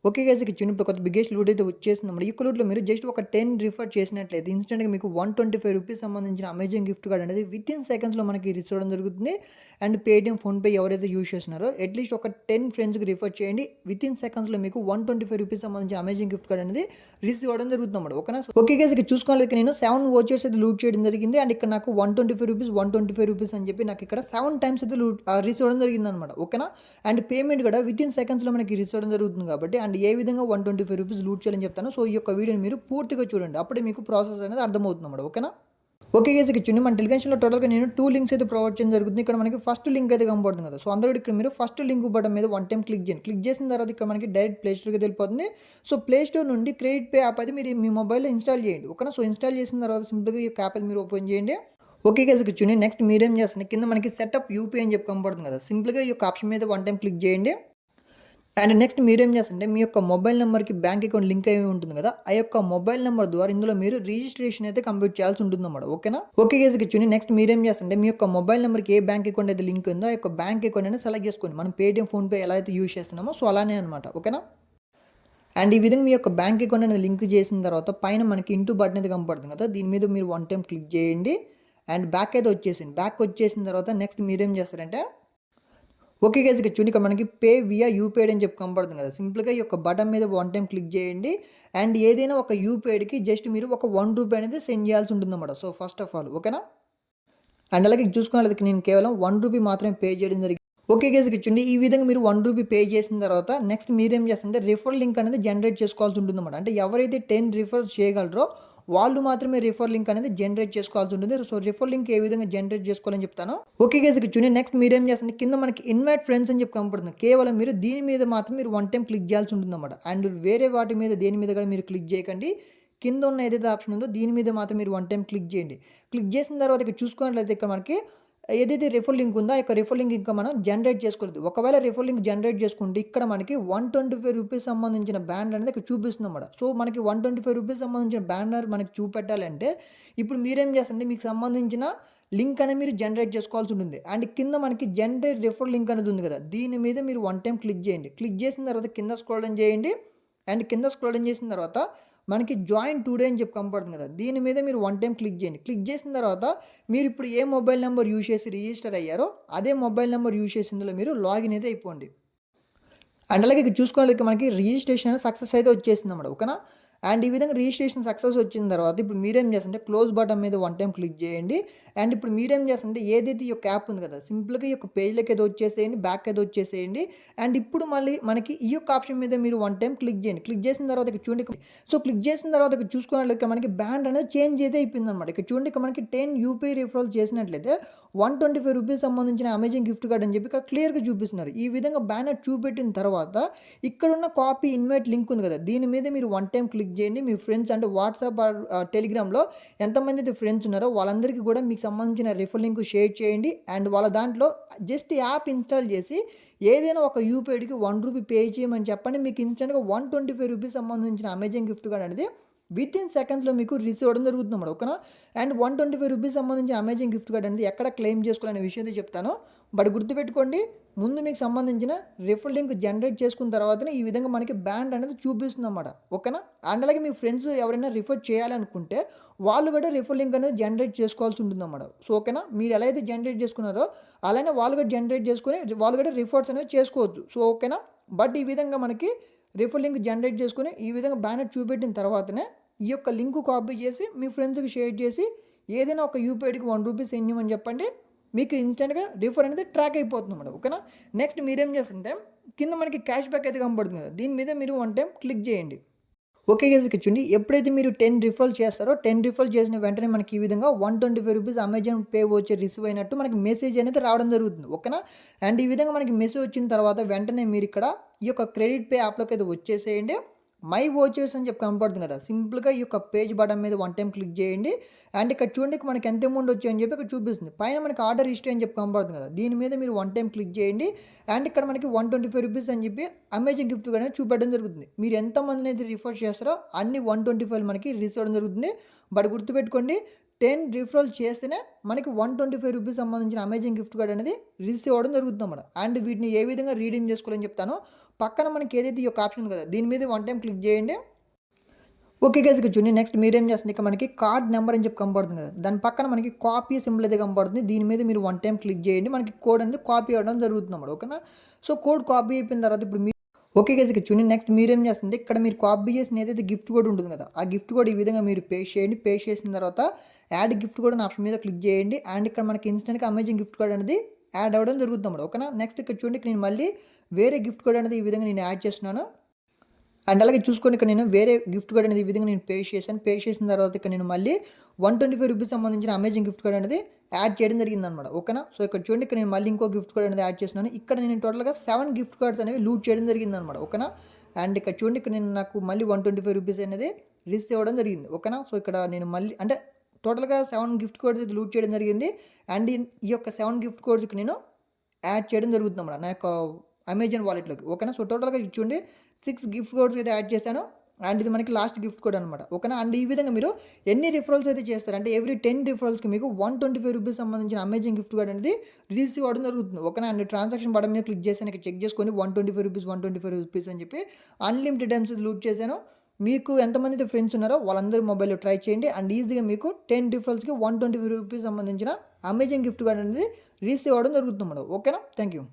Okay guys ఇక చిన్న కొత్త బిగ్గెస్ట్ లూట్ అయితే వచ్చేసిందన్నమాట. ఈ లూట్‌లో మీరు జస్ట్ ఒక 10 రిఫర్ చేసినట్లయితే ఇన్‌స్టంట్‌గా మీకు రూ. 125 సంబంధించిన అమెజాన్ గిఫ్ట్ కార్డ్ అనేది వితిన్ సెకండ్స్‌లో మనకి రిసీవ్ అవ్వడం జరుగుతుంది. అండ్ పేటీఎం, ఫోన్‌పే ఎవరైతే యూజ్ చేస్తున్నారో అట్‌లీస్ట్ ఒక 10 ఫ్రెండ్స్‌కి రిఫర్ చేయండి. వితిన్ సెకండ్స్‌లో మీకు రూ. 125 సంబంధించిన అమెజాన్ గిఫ్ట్ కార్డ్ అనేది రిసీవ్ అవ్వడం జరుగుతుందన్నమాట. ఓకేనా? ఓకే గైస్ ఇక చూసుకోవాలి నేను 7 వోచర్స్ అయితే లూట్ చేయడం జరిగింది. అండ్ ఇక్కడ నాకు రూ. 125 అని చెప్పి నాకు ఇక్కడ 7 టైమ్స్ అయితే రిసీవ్ అవ్వడం జరిగిందన్నమాట. ఓకేనా? అండ్ పేమెంట్ కూడా వితిన్ సెకండ్స్‌లో మనకి రిసీవ్ అవ్వడం జరుగుతుంది కాబట్టి అండ్ ఏ విధంగా రూ. 125 లూట్ చేయాలని చెప్తాను. సో ఈ యొక్క వీడియోని మీరు పూర్తిగా చూడండి. అప్పుడే మీకు ప్రాసెస్ అనేది అర్థమవుతుందన్నమాట. ఓకేనా? ఓకే గైస్ ఇక చూడండి మన టెలిగ్రామ్‌లో టోటల్‌గా నేను 2 లింక్స్ అయితే ప్రొవైడ్ చేయడం జరుగుతుంది. ఇక్కడ మనకి ఫస్ట్ లింక్ అయితే కనపడుతుంది కదా! సో అందరూ ఇక్కడ మీరు ఫస్ట్ లింక్ బటన్ మీద వన్ టైం క్లిక్ చేయండి. క్లిక్ చేసిన తర్వాత ఇక్కడ మనకి డైరెక్ట్ ప్లే స్టోర్‌కి వెళ్ళిపోతుంది. సో ప్లే స్టోర్ నుండి క్రెడిట్ పే యాప్ అయితే మీరు మీ మొబైల్‌లో ఇన్‌స్టాల్ చేయండి. ఓకేనా? సో ఇన్‌స్టాల్ చేసిన తర్వాత సింపుల్‌గా ఈ యొక్క యాప్ అయితే మీరు ఓపెన్ చేయండి. ఓకే గైస్ ఇక చూడండి నెక్స్ట్ మీరేం చేస్తారు కింద మనకి సెటప్ యూపీఐ అని చెప్పి కనపడుతుంది కదా! సింపుల్‌గా ఈ యొక్క ఆప్షన్ మీద వన్ టైం క్లిక్ చేయండి. అండ్ నెక్స్ట్ మీరేం చేస్తారంటే మీ యొక్క మొబైల్ నెంబర్‌కి బ్యాంక్ అకౌంట్ లింక్ అయి ఉంటుంది కదా! ఆ యొక్క మొబైల్ నెంబర్ ద్వారా ఇందులో మీరు రిజిస్ట్రేషన్ అయితే కంప్లీట్ చేయాల్సి ఉంటుందన్నమాట. ఓకేనా? ఓకే గైస్ ఇక చూడండి నెక్స్ట్ మీరేం చేస్తారంటే మీ యొక్క మొబైల్ నెంబర్‌కి ఏ బ్యాంక్ అకౌంట్ అయితే లింక్ ఉందో ఆ యొక్క బ్యాంక్ అకౌంట్ అనేది సెలెక్ట్ చేసుకోండి. మనం పేటీఎం, ఫోన్‌పే ఎలా అయితే యూజ్ చేస్తున్నామో సో అలానే అనమాట. ఓకేనా? అండ్ ఈ విధంగా మీ యొక్క బ్యాంక్ అకౌంట్ అనేది లింక్ చేసిన తర్వాత పైన మనకి ఇంటూ బటన్ అయితే కనపడుతుంది కదా! దీని మీద మీరు వన్ టైం క్లిక్ చేయండి. అండ్ బ్యాక్ అయితే వచ్చేసింది. బ్యాక్ వచ్చేసిన తర్వాత నెక్స్ట్ మీరేం చేస్తారంటే ఓకే గైస్ ఇక చూడండి ఇక్కడ మనకి పే వియా యూపీఐ అని చెప్పి కనపడుతుంది కదా! సింపుల్‌గా ఈ యొక్క బటన్ మీద వన్ టైం క్లిక్ చేయండి. అండ్ ఏదైనా ఒక యూపీఐకి జస్ట్ మీరు ఒక రూ. 1 అనేది సెండ్ చేయాల్సి ఉంటుందన్నమాట. సో ఫస్ట్ ఆఫ్ ఆల్ ఓకేనా? అండ్ అలాగే చూసుకున్నట్లయితే నేను కేవలం రూ. 1 మాత్రమే పే చేయడం జరిగింది. ఓకే గైస్ ఇక చూడండి ఈ విధంగా మీరు రూ. 1 పే చేసిన తర్వాత నెక్స్ట్ మీరేం చేస్తారంటే రిఫర్ లింక్ అనేది జనరేట్ చేసుకోవాల్సి ఉంటుందన్నమాట. అంటే ఎవరైతే 10 రిఫర్స్ చేయగలరో వాళ్ళు మాత్రమే రిఫర్ లింక్ అనేది జనరేట్ చేసుకోవాల్సి ఉంటుంది. సో రిఫర్ లింక్ ఏ విధంగా జనరేట్ చేసుకోవాలని చెప్తాను. ఓకే గైస్ ఇక చూడండి నెక్స్ట్ మీరేం చేస్తారంటే కింద మనకి ఇన్వైట్ ఫ్రెండ్స్ అని చెప్పి కనపడుతుంది. కేవలం మీరు దీని మీద మాత్రం మీరు వన్ టైం క్లిక్ చేయాల్సి ఉంటుందన్నమాట. అండ్ వేరే వాటి మీద దేని మీద కూడా మీరు క్లిక్ చేయకండి. కింద ఉన్న ఏదైతే ఆప్షన్ ఉందో దీని మీద మాత్రం మీరు వన్ టైం క్లిక్ చేయండి. క్లిక్ చేసిన తర్వాత ఇక్కడ చూసుకున్నట్లయితే ఇక్కడ మనకి ఏదైతే రిఫర్ లింక్ ఉందో ఆ యొక్క రిఫర్ లింక్ ఇంకా మనం జనరేట్ చేసుకోలేదు. ఒకవేళ రిఫర్ లింక్ జనరేట్ చేసుకుంటే ఇక్కడ మనకి రూ. 125 సంబంధించిన బ్యానర్ అనేది ఇక్కడ చూపిస్తుందన్నమాట. సో మనకి రూ. 125 సంబంధించిన బ్యానర్ మనకి చూపెట్టాలంటే ఇప్పుడు మీరేం చేస్తారంటే మీకు సంబంధించిన లింక్ అనేది మీరు జనరేట్ చేసుకోవాల్సి ఉంటుంది. అండ్ కింద మనకి జనరేట్ రిఫర్ లింక్ అనేది ఉంది కదా! దీని మీద మీరు వన్ టైం క్లిక్ చేయండి. క్లిక్ చేసిన తర్వాత కింద స్క్రోల్ డౌన్ చేయండి. అండ్ కింద స్క్రోల్ డౌన్ చేసిన తర్వాత మనకి జాయిన్ టుడే అని చెప్పి కనపడుతుంది కదా! దీని మీద మీరు వన్ టైం క్లిక్ చేయండి. క్లిక్ చేసిన తర్వాత మీరు ఇప్పుడు ఏ మొబైల్ నెంబర్ యూజ్ చేసి రిజిస్టర్ అయ్యారో అదే మొబైల్ నెంబర్ యూజ్ చేసి ఇందులో మీరు లాగిన్ అయితే అయిపోండి. అండ్ అలాగే ఇక్కడ చూసుకోవాలి మనకి రిజిస్ట్రేషన్ అనేది సక్సెస్ అయితే వచ్చేసిందన్నమాట. ఓకేనా? అండ్ ఈ విధంగా రిజిస్ట్రేషన్ సక్సెస్ వచ్చిన తర్వాత ఇప్పుడు మీరేం చేస్తారంటే క్లోజ్ బటన్ మీద వన్ టైం క్లిక్ చేయండి. అండ్ ఇప్పుడు మీరేం చేస్తారంటే ఏదైతే ఈ యొక్క యాప్ ఉంది కదా! సింపుల్‌గా ఈ యొక్క పేజ్‌లోకి అయితే వచ్చేసేయండి. బ్యాక్ అయితే వచ్చేసేయండి. అండ్ ఇప్పుడు మళ్ళీ మనకి ఈ యొక్క ఆప్షన్ మీద మీరు వన్ టైం క్లిక్ చేయండి. క్లిక్ చేసిన తర్వాత ఇక్కడ చూడండి. సో క్లిక్ చేసిన తర్వాత ఇక్కడ చూసుకున్నట్లయితే మనకి బ్యాండ్ అనేది చేంజ్ అయితే అయిపోయిందన్నమాట. ఇక్కడ చూడండి ఇక్కడ మనకి 10 యూపీఐ రిఫరల్ చేసినట్లయితే రూ. 125 సంబంధించిన అమెజాన్ గిఫ్ట్ కార్డ్ అని చెప్పి ఇక్కడ క్లియర్‌గా చూపిస్తున్నారు. ఈ విధంగా బ్యానర్ చూపెట్టిన తర్వాత ఇక్కడున్న కాపీ ఇన్వైట్ లింక్ ఉంది కదా! దీని మీద మీరు వన్ టైం క్లిక్ చేయండి. మీ ఫ్రెండ్స్ అంటే వాట్సాప్ ఆర్ టెలిగ్రామ్‌లో ఎంతమంది అయితే ఫ్రెండ్స్ ఉన్నారో వాళ్ళందరికీ కూడా మీకు సంబంధించిన రిఫర్ లింక్ షేర్ చేయండి. అండ్ వాళ్ళ దాంట్లో జస్ట్ యాప్ ఇన్‌స్టాల్ చేసి ఏదైనా ఒక యూపీఐడికి రూ. 1 పే చేయమని చెప్పండి. మీకు ఇన్‌స్టంట్‌గా రూ. 125 సంబంధించిన అమెజాన్ గిఫ్ట్ కార్డ్ అనేది వితిన్ సెకండ్స్‌లో మీకు రిసీవ్ అవ్వడం జరుగుతుందన్నమాట. ఓకేనా? అండ్ రూ. 125 సంబంధించిన అమెజాన్ గిఫ్ట్ కార్డ్ అనేది ఎక్కడ క్లెయిమ్ చేసుకోవాలనే విషయం అయితే చెప్తాను. బట్ గుర్తుపెట్టుకోండి ముందు మీకు సంబంధించిన రిఫర్ లింక్ జనరేట్ చేసుకున్న తర్వాతనే ఈ విధంగా మనకి బ్యాండ్ అనేది చూపిస్తుందన్నమాట. ఓకేనా? అండ్ అలాగే మీ ఫ్రెండ్స్ ఎవరైనా రిఫర్ చేయాలనుకుంటే వాళ్ళు కూడా రిఫర్ లింక్ అనేది జనరేట్ చేసుకోవాల్సి ఉంటుందన్నమాట. సో ఓకేనా? మీరు ఎలా అయితే జనరేట్ చేసుకున్నారో అలానే వాళ్ళు కూడా జనరేట్ చేసుకొని వాళ్ళు కూడా రిఫర్స్ అనేవి చేసుకోవచ్చు. సో ఓకేనా? బట్ ఈ విధంగా మనకి రిఫర్ లింక్ జనరేట్ చేసుకొని ఈ విధంగా బ్యానర్ చూపెట్టిన తర్వాతనే ఈ యొక్క లింక్ కాపీ చేసి మీ ఫ్రెండ్స్‌కి షేర్ చేసి ఏదైనా ఒక యూపీఐడికి రూ. 1 సెండ్ చేయమని చెప్పండి. మీకు ఇన్‌స్టంట్‌గా రిఫర్ అనేది ట్రాక్ అయిపోతుందన్నమాట. ఓకేనా? నెక్స్ట్ మీరేం చేస్తుంటే కింద మనకి క్యాష్ బ్యాక్ అయితే కనపడుతుంది కదా! దీని మీద మీరు వన్ టైం క్లిక్ చేయండి. ఓకే గైస్ ఇక్కడ చూడండి ఎప్పుడైతే మీరు 10 రిఫరల్ చేస్తారో 10 రిఫరల్ చేసిన వెంటనే మనకి ఈ విధంగా రూ. 125 అమెజాన్ పే వోచర్ రిసీవ్ అయినట్టు మనకి మెసేజ్ అనేది రావడం జరుగుతుంది. ఓకేనా? అండ్ ఈ విధంగా మనకి మెసేజ్ వచ్చిన తర్వాత వెంటనే మీరు ఇక్కడ ఈ యొక్క క్రెడిట్ పే యాప్‌లోకి అయితే వచ్చేసేయండి. మై వోచర్స్ అని చెప్పి కనపడుతుంది కదా! సింపుల్‌గా ఈ యొక్క పేజ్ బటన్ మీద వన్ టైం క్లిక్ చేయండి. అండ్ ఇక్కడ చూడండి మనకి ఎంత అమౌంట్ వచ్చాయని చెప్పి ఇక్కడ చూపిస్తుంది. పైన మనకి ఆర్డర్ హిస్టరీ అని చెప్పి కనపడుతుంది కదా! దీని మీద మీరు వన్ టైం క్లిక్ చేయండి. అండ్ ఇక్కడ మనకి రూ. 125 అని చెప్పి అమెజాన్ గిఫ్ట్ కార్డ్ అనేది చూపెట్టడం జరుగుతుంది. మీరు ఎంతమందిని అయితే రిఫర్ చేస్తారో అన్ని 125 మనకి రిసీవ్ అవ్వడం జరుగుతుంది. బట్ గుర్తుపెట్టుకోండి 10 రిఫరల్ చేస్తేనే మనకి 125 రూపీస్ సంబంధించిన అమెజాన్ గిఫ్ట్ కార్డ్ అనేది రిసీవ్ అవ్వడం జరుగుతుందన్నమాట. అండ్ వీటిని ఏ విధంగా రీడీమ్ చేసుకోవాలని చెప్తానో పక్కన మనకి ఏదైతే ఈ యొక్క ఆప్షన్ ఉంది కదా, దీని మీద వన్ టైం క్లిక్ చేయండి. ఓకే గైస్, ఇక్కడ చూడండి. నెక్స్ట్ మీరేం చేస్తుంది, ఇక్కడ మనకి కార్డ్ నెంబర్ అని చెప్పి కనపడుతుంది కదా, దాని పక్కన మనకి కాపీ సింబల్ అయితే కనపడుతుంది. దీని మీద మీరు వన్ టైం క్లిక్ చేయండి. మనకి కోడ్ అనేది కాపీ అవ్వడం జరుగుతుంది అన్నమాట. ఓకేనా? సో కోడ్ కాపీ అయిపోయిన తర్వాత ఇప్పుడు మీరు ఓకే గైస్, ఇక్కడ చూడండి. నెక్స్ట్ మీరేం చేస్తుంది, ఇక్కడ మీరు కాపీ చేసిన ఏదైతే గిఫ్ట్ కోడ్ ఉంటుంది కదా, ఆ గిఫ్ట్ కోడ్ ఈ విధంగా మీరు పేస్ట్ చేయండి. పేస్ట్ చేసిన తర్వాత యాడ్ గిఫ్ట్ కోడ్ అనే ఆప్షన్ మీద క్లిక్ చేయండి. అండ్ ఇక్కడ మనకి ఇన్స్టెంట్గా అమెజాన్ గిఫ్ట్ కార్డ్ అనేది యాడ్ అవ్వడం జరుగుతుంది అన్నమాట. ఓకేనా? నెక్స్ట్ ఇక్కడ చూడండి, ఇక్కడ నేను మళ్ళీ వేరే గిఫ్ట్ కోడ్ అనేది ఈ విధంగా నేను యాడ్ చేస్తున్నాను. అండ్ అలాగే చూసుకోండి, ఇక్కడ నేను వేరే గిఫ్ట్ కార్డ్ అనేది ఈ విధంగా నేను పేస్ట్ చేశాను. పేస్ట్ చేసిన తర్వాత ఇక్కడ నేను మళ్ళీ 125 రూపీస్ సంబంధించిన అమెజాన్ గిఫ్ట్ కార్డ్ అనేది యాడ్ చేయడం జరిగిందనమాట. ఓకేనా? సో ఇక్కడ చూడండి, ఇక్కడ నేను మళ్ళీ ఇంకో గిఫ్ట్ కార్డ్ అనేది యాడ్ చేస్తున్నాను. ఇక్కడ నేను టోటల్గా 7 గిఫ్ట్ కార్డ్స్ అనేవి లూట్ చేయడం జరిగిందనమాట. ఓకేనా? అండ్ ఇక్కడ చూడండి, ఇక్కడ నేను నాకు మళ్ళీ 125 రూపీస్ అనేది రిసీవ్ అవ్వడం జరిగింది. ఓకేనా? సో ఇక్కడ నేను మళ్ళీ అంటే టోటల్గా 7 గిఫ్ట్ కార్డ్స్ అయితే లూట్ చేయడం జరిగింది. అండ్ ఈ యొక్క 7 గిఫ్ట్ కార్డ్స్కి నేను యాడ్ చేయడం జరుగుతుందన్నమాట నా యొక్క అమెజాన్ వాలెట్లోకి. ఓకేనా? సో టోటల్గా చూడండి 6 గిఫ్ట్ కోడ్స్ అయితే యాడ్ చేశాను. అండ్ ఇది మనకి లాస్ట్ గిఫ్ట్ కోడ్ అనమాట. ఓకేనా? అండ్ ఈ విధంగా మీరు ఎన్ని రిఫరల్స్ అయితే చేస్తారు అంటే ఎవ్రీ 10 రిఫరల్స్కి మీకు 125 రూపీస్ సంబంధించిన అమెజాన్ గిఫ్ట్ కార్డ్ అనేది రిసీవ్ అవ్వడం జరుగుతుంది. ఓకేనా? అండ్ ట్రాన్సాక్షన్ బటన్ మీద క్లిక్ చేశాను. ఇక్కడ చెక్ చేసుకొని 125 రూపీస్ అని చెప్పి అన్లిమిటెడ్ టైమ్స్ లూట్ చేశాను. మీకు ఎంతమంది అయితే ఫ్రెండ్స్ ఉన్నారో వాళ్ళందరూ మొబైల్లో ట్రై చేయండి. అండ్ ఈజీగా మీకు 10 రిఫరల్స్కి 125 రూపీస్ సంబంధించిన అమెజాన్ గిఫ్ట్ కార్డ్ అనేది రిసీవ్ అవ్వడం జరుగుతుంది మేడం. ఓకేనా? Thank you.